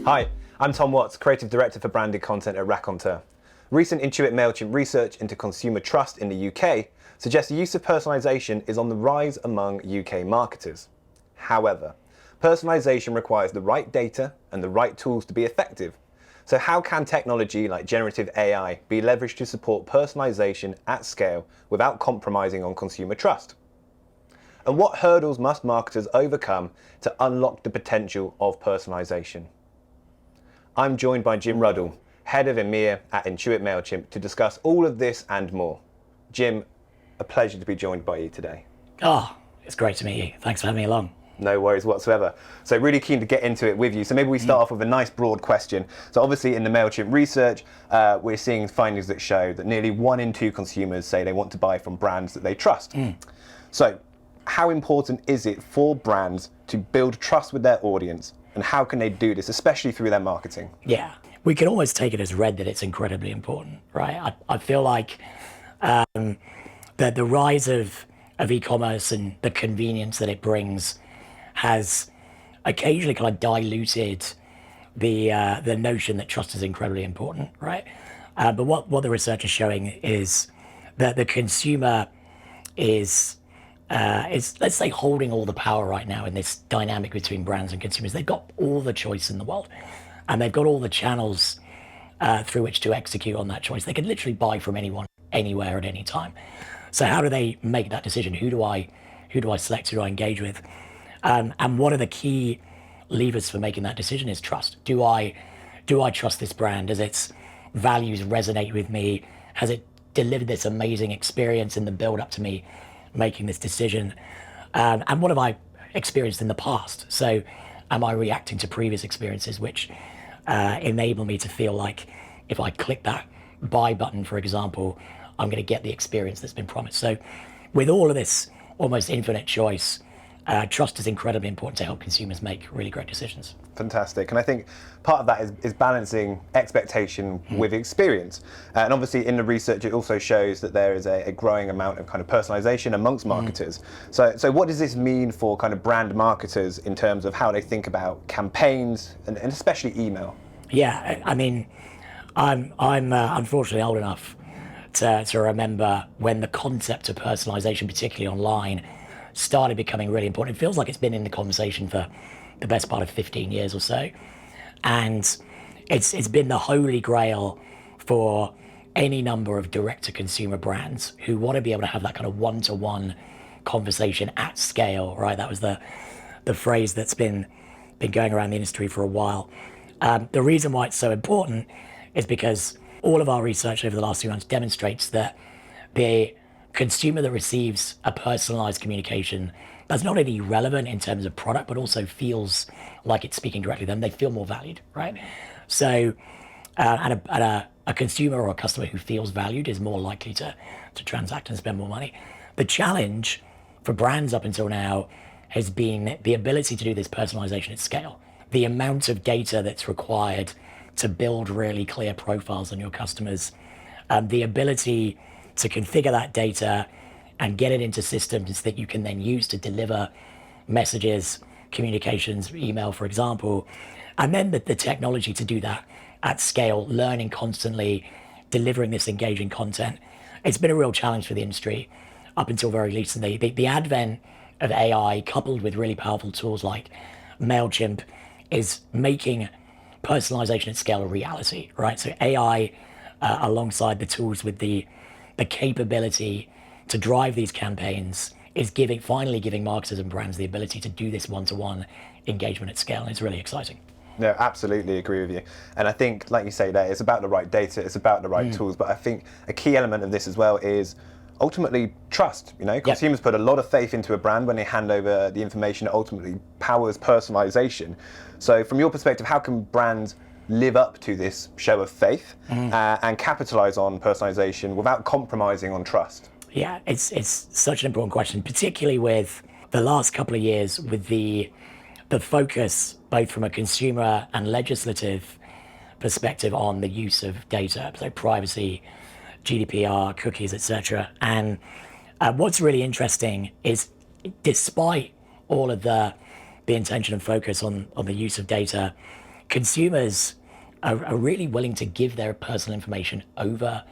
Hi, I'm Tom Watts, Creative Director for Branded Content at Raconteur. Recent Intuit Mailchimp research into consumer trust in the UK suggests the use of personalisation is on the rise among UK marketers. However, personalisation requires the right data and the right tools to be effective. So how can technology like generative AI be leveraged to support personalisation at scale without compromising on consumer trust? And what hurdles must marketers overcome to unlock the potential of personalisation? I'm joined by Jim Ruddall, Head of EMEA at Intuit Mailchimp, to discuss all of this and more. Jim, a pleasure to be joined by you today. Oh, it's great to meet you. Thanks for having me along. No worries whatsoever. So really keen to get into it with you. So maybe we start off with a nice broad question. So obviously in the Mailchimp research, we're seeing findings that show that nearly 1 in 2 consumers say they want to buy from brands that they trust. So how important is it for brands to build trust with their audience, and how can they do this, especially through their marketing? Yeah, we can almost take it as read that it's incredibly important, right? I feel like that the rise of e-commerce and the convenience that it brings has occasionally kind of diluted the notion that trust is incredibly important, right? But what the research is showing is that the consumer is let's say holding all the power right now in this dynamic between brands and consumers. They've got all the choice in the world, and they've got all the channels through which to execute on that choice. They can literally buy from anyone, anywhere, at any time. So how do they make that decision? Who do I select? Who do I engage with? And one of the key levers for making that decision is trust. Do I trust this brand? Does its values resonate with me? Has it delivered this amazing experience in the build up to me making this decision? And what have I experienced in the past? So am I reacting to previous experiences which enable me to feel like if I click that buy button, for example, I'm going to get the experience that's been promised? So with all of this almost infinite choice, trust is incredibly important to help consumers make really great decisions. Fantastic. And I think part of that is balancing expectation with experience. And obviously in the research, it also shows that there is a growing amount of kind of personalization amongst marketers. So what does this mean for kind of brand marketers in terms of how they think about campaigns and especially email? Yeah, I mean, I'm unfortunately old enough to remember when the concept of personalization, particularly online, started becoming really important. It feels like it's been in the conversation for the best part of 15 years or so. And it's been the holy grail for any number of direct-to-consumer brands who want to be able to have that kind of one-to-one conversation at scale, right? That was the phrase that's been going around the industry for a while. The reason why it's so important is because all of our research over the last few months demonstrates that the consumer that receives a personalized communication that's not only relevant in terms of product, but also feels like it's speaking directly to them, they feel more valued, right? So a consumer or a customer who feels valued is more likely to transact and spend more money. The challenge for brands up until now has been the ability to do this personalization at scale. The amount of data that's required to build really clear profiles on your customers, the ability to configure that data and get it into systems that you can then use to deliver messages, communications, email, for example, and then the technology to do that at scale, learning constantly, delivering this engaging content. It's been a real challenge for the industry up until very recently. The advent of AI coupled with really powerful tools like Mailchimp is making personalization at scale a reality, right? So AI, alongside the tools with the capability to drive these campaigns, is finally giving marketers and brands the ability to do this one-to-one engagement at scale, and it's really exciting. No, absolutely agree with you. And I think, like you say there, it's about the right data, it's about the right tools, but I think a key element of this as well is ultimately trust. You know, consumers put a lot of faith into a brand when they hand over the information that ultimately powers personalization. So from your perspective, how can brands live up to this show of faith and capitalize on personalization without compromising on trust? Yeah, it's such an important question, particularly with the last couple of years with the focus both from a consumer and legislative perspective on the use of data, so privacy, GDPR, cookies, etc. And what's really interesting is, despite all of the intention and focus on the use of data, consumers are really willing to give their personal information over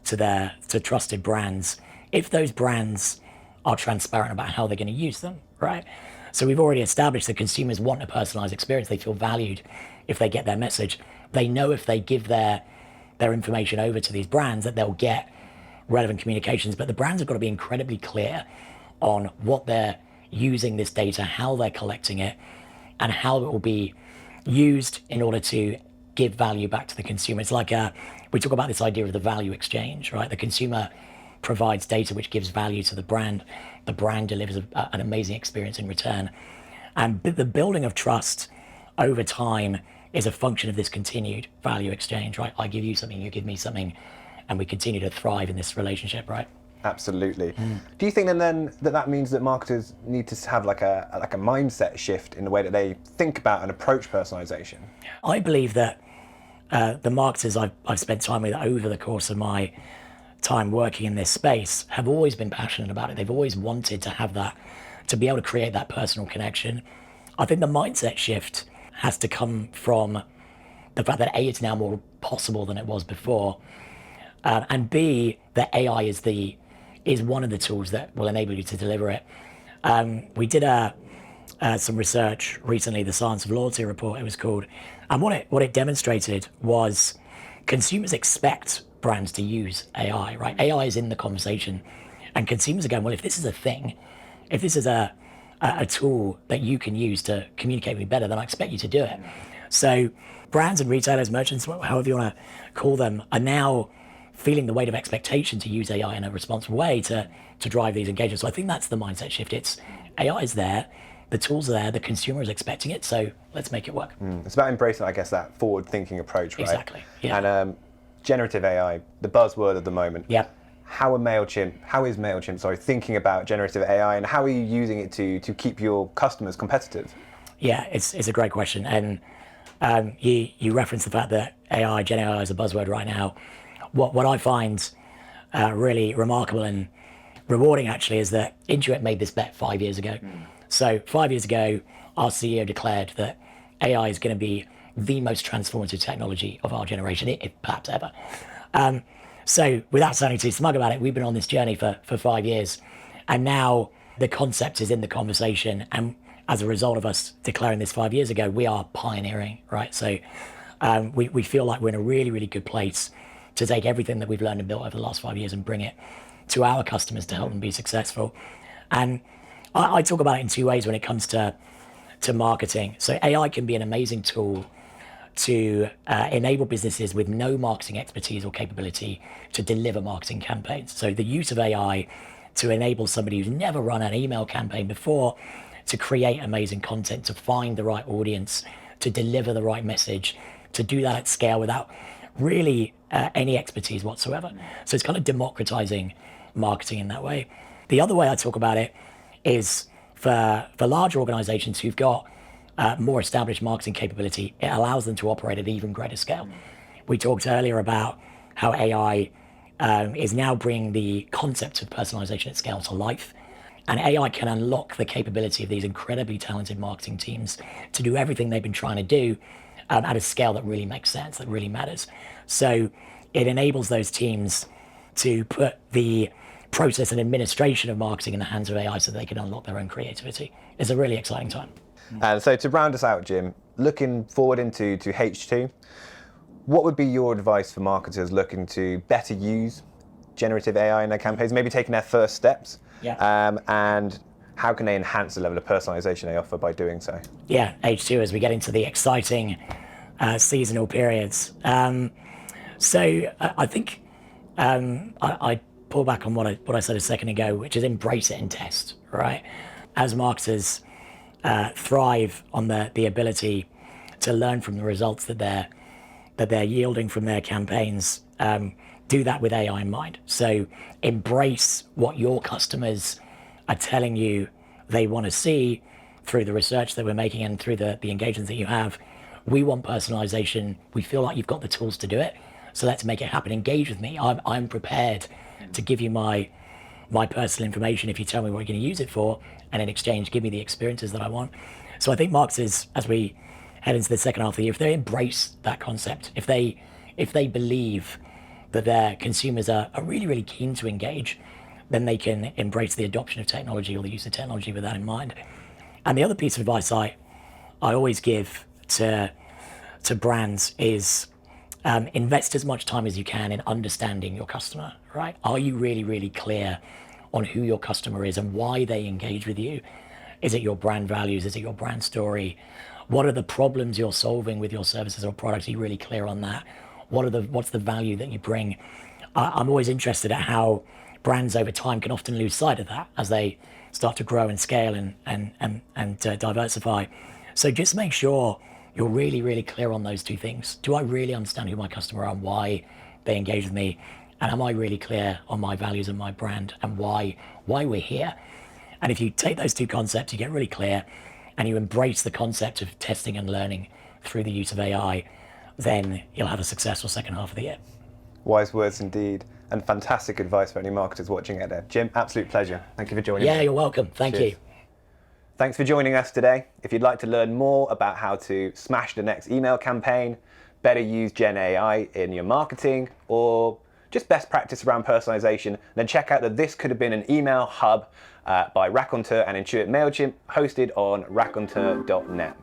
to trusted brands if those brands are transparent about how they're going to use them, right? So we've already established that consumers want a personalized experience. They feel valued if they get their message. They know if they give their information over to these brands that they'll get relevant communications, but the brands have got to be incredibly clear on what they're using this data, how they're collecting it, and how it will be used in order to give value back to the consumer. It's like we talk about this idea of the value exchange, right? The consumer provides data which gives value to the brand delivers an amazing experience in return. And the building of trust over time is a function of this continued value exchange, right? I give you something, you give me something, and we continue to thrive in this relationship, right? Absolutely. Do you think then that means that marketers need to have like a mindset shift in the way that they think about and approach personalization? I believe that the marketers I've spent time with over the course of my time working in this space have always been passionate about it. They've always wanted to have that, to be able to create that personal connection. I think the mindset shift has to come from the fact that A, it's now more possible than it was before, and B, that AI is one of the tools that will enable you to deliver it. We did some research recently, the Science of Loyalty report it was called, and what it demonstrated was consumers expect brands to use AI, right? AI is in the conversation, and consumers are going, well, if this is a thing, if this is a tool that you can use to communicate with me better, then I expect you to do it. So brands and retailers, merchants, however you want to call them, are now feeling the weight of expectation to use AI in a responsible way to drive these engagements. So I think that's the mindset shift. It's AI is there, the tools are there, the consumer is expecting it, so let's make it work. It's about embracing, I guess, that forward-thinking approach, right? Exactly. Yeah. And generative AI, the buzzword of the moment. Yeah. How is Mailchimp thinking about generative AI, and how are you using it to keep your customers competitive? Yeah, it's a great question, and you referenced the fact that GenAI is a buzzword right now. What I find really remarkable and rewarding actually is that Intuit made this bet 5 years ago. So 5 years ago, our CEO declared that AI is going to be the most transformative technology of our generation, if perhaps ever. So without sounding too smug about it, we've been on this journey for 5 years, and now the concept is in the conversation. And as a result of us declaring this 5 years ago, we are pioneering, right? So we feel like we're in a really, really good place to take everything that we've learned and built over the last 5 years and bring it to our customers to help them be successful. And I talk about it in two ways when it comes to marketing. So AI can be an amazing tool to enable businesses with no marketing expertise or capability to deliver marketing campaigns. So the use of AI to enable somebody who's never run an email campaign before to create amazing content, to find the right audience, to deliver the right message, to do that at scale without really any expertise whatsoever. So it's kind of democratizing marketing in that way. The other way I talk about it is for larger organizations who've got more established marketing capability, it allows them to operate at even greater scale. We talked earlier about how AI is now bringing the concept of personalization at scale to life. And AI can unlock the capability of these incredibly talented marketing teams to do everything they've been trying to do at a scale that really makes sense, that really matters. So it enables those teams to put the process and administration of marketing in the hands of AI so they can unlock their own creativity. It's a really exciting time. And so to round us out, Jim, looking forward into H2, what would be your advice for marketers looking to better use generative AI in their campaigns, maybe taking their first steps? Yeah. And how can they enhance the level of personalization they offer by doing so? Yeah, H2 as we get into the exciting seasonal periods. So I think I pull back on what I said a second ago, which is embrace it and test, right? As marketers thrive on the ability to learn from the results that they're yielding from their campaigns, do that with AI in mind. So embrace what your customers are telling you they want to see through the research that we're making and through the engagements that you have. We want personalization. We feel like you've got the tools to do it. So let's make it happen. Engage with me. I'm prepared to give you my personal information if you tell me what you're going to use it for, and in exchange, give me the experiences that I want. So I think marketers, as we head into the second half of the year, if they embrace that concept, if they believe that their consumers are really, really keen to engage, then they can embrace the adoption of technology or the use of technology with that in mind. And the other piece of advice I always give to brands is invest as much time as you can in understanding your customer, right? Are you really, really clear on who your customer is and why they engage with you? Is it your brand values? Is it your brand story? What are the problems you're solving with your services or products? Are you really clear on that? What's the value that you bring? I'm always interested at how brands over time can often lose sight of that as they start to grow and scale and diversify. So just make sure you're really, really clear on those two things. Do I really understand who my customer are and why they engage with me? And am I really clear on my values and my brand and why we're here? And if you take those two concepts, you get really clear and you embrace the concept of testing and learning through the use of AI, then you'll have a successful second half of the year. Wise words indeed, and fantastic advice for any marketers watching out there. Jim, absolute pleasure. Thank you for joining me. Yeah, you're welcome. Thank you. Thanks for joining us today. If you'd like to learn more about how to smash the next email campaign, better use GenAI in your marketing, or just best practice around personalization, then check out the This Could Have Been an Email Hub by Raconteur and Intuit Mailchimp, hosted on raconteur.net.